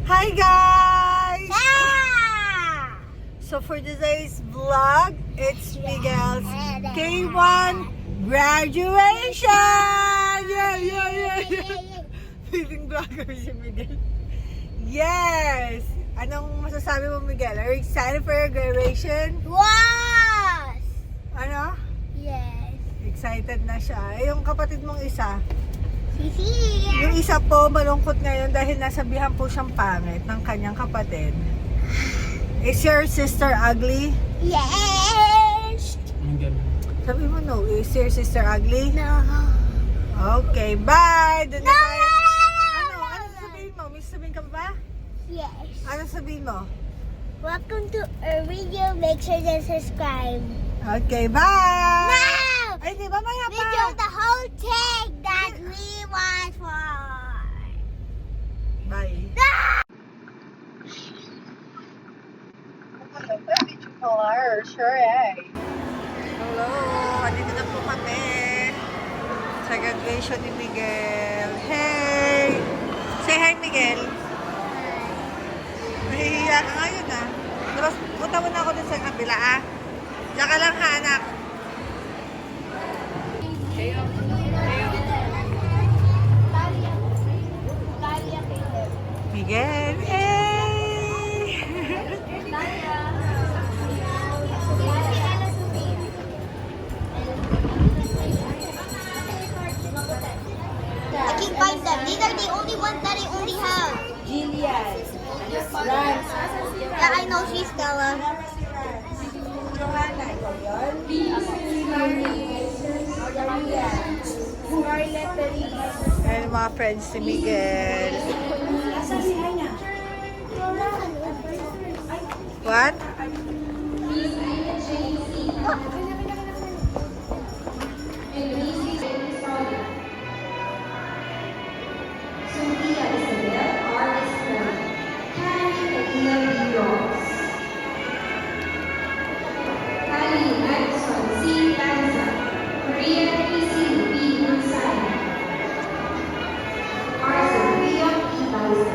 Hi guys! Ah! So for today's vlog, it's Miguel's K1 graduation! Yeah! Feeling vlogger si Miguel. Yes! Anong masasabi mo, Miguel? Are you excited for your graduation? Was! Ano? Yes. Excited na siya. Eh, yung kapatid mong isa, Sisi! yung isa po malungkot ngayon dahil nasabihan po siyang pangit ng kanyang kapatid. Is your sister ugly? Yes! Sabi mo no, is your sister ugly? No. Okay, bye! Doon na No! tayo. Ano sabihin mo? May sabihin ka ba? Yes. Ano sabihin mo? Welcome to our video. Make sure to subscribe. Okay, bye! No! Ay, di ba maya pa? Video the whole thing that we want for. Bye. No! Sure, eh. Hello, andito na po kami sa graduation ni Miguel. Hey! Say hi, Miguel. Nahihiya ka ngayon, ah. Pero punta mo na ako dun sa kabila, ah. Diyan ka lang, ha, anak. Miguel, hey! I can find them. These are the only ones that I only have. Jillian. Rans. Yeah, I know she's Stella. Johanna, ikaw yun? Scarlett Therese. Ayan mga friends ni Miguel. Asan si Hanya? What? Sophia Isabel, Artist 1, Karen Aquila B. Ross, Kylie Madison C. Lanza, Maria Casey B. Mansaya, Arthur Leon E. Bausa,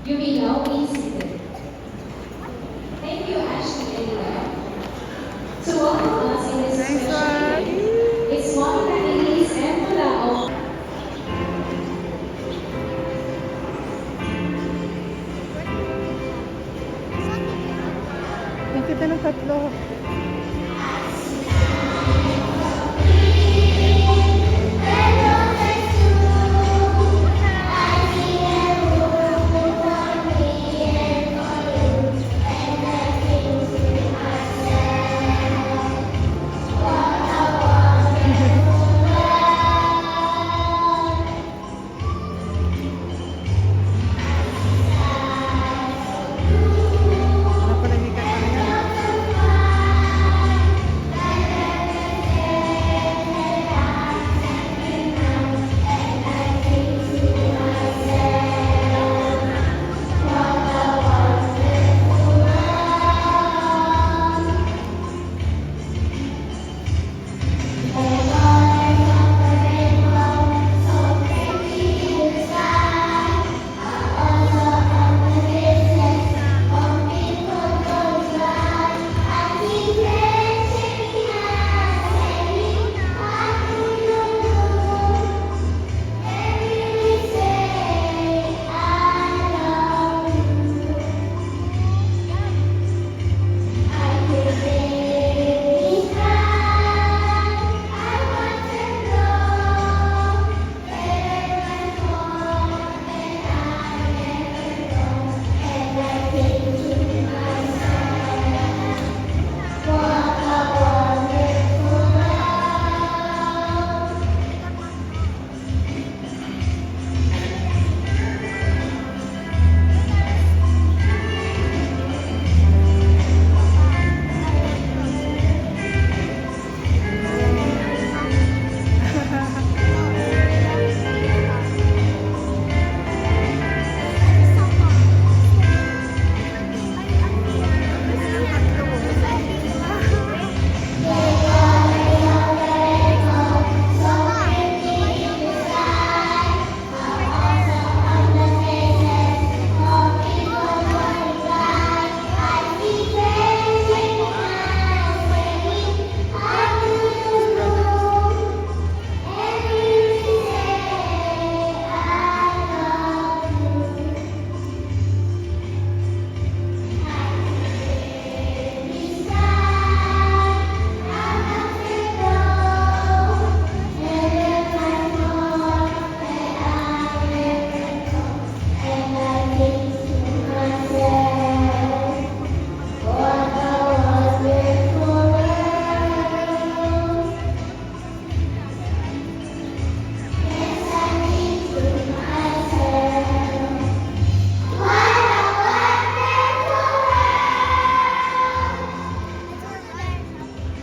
You may now be seated. Thank you, Ashley and Leah. To welcome us in this Nice special one. day, it's Monica Elise and Mulao. Ang kita ng tatlo. Napanamikan ka na yan.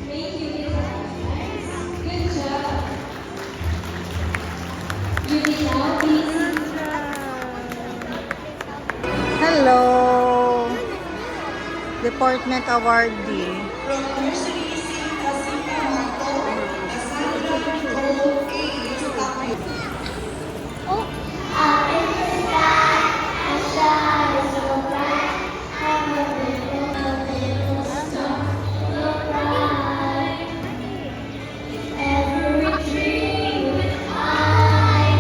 Thank you, good job. You may now be seated. Hello! Department awardee. I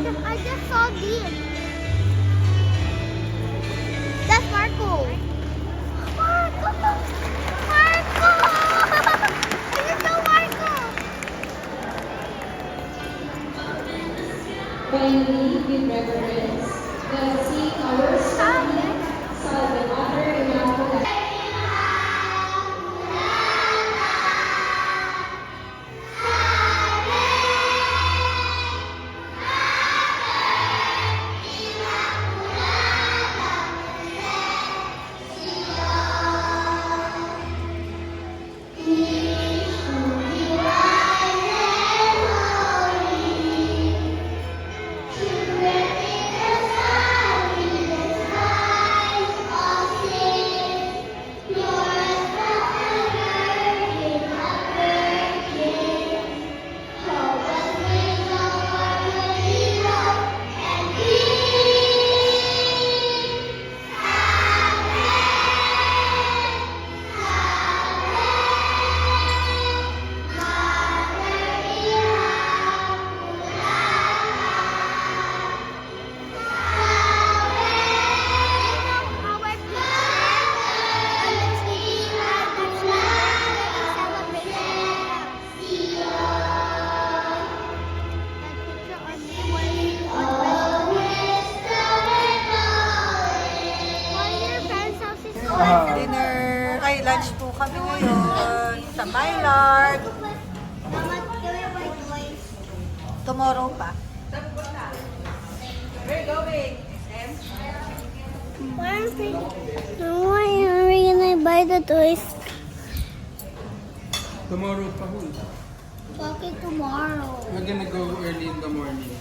just saw these. That's Marco. Marco! Marco! I just saw Marco. Finally, with reverence, let us sing our song, Salve Mater Immaculata. Dinner, ay lunch po kami ngayon sa Maynard. Tomorrow pa. Why are we gonna buy the toys? Tomorrow pa ho. Okay, tomorrow. We're gonna go early in the morning.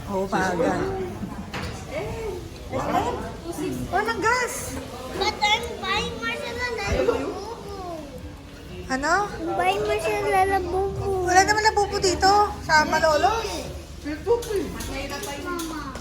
Oh, baga. Oh, ng gas. But I'm buying Marcella Labubu. Ano? I'm buying Marcella Labubu. Wala naman labubo dito sa Malolos. Mama.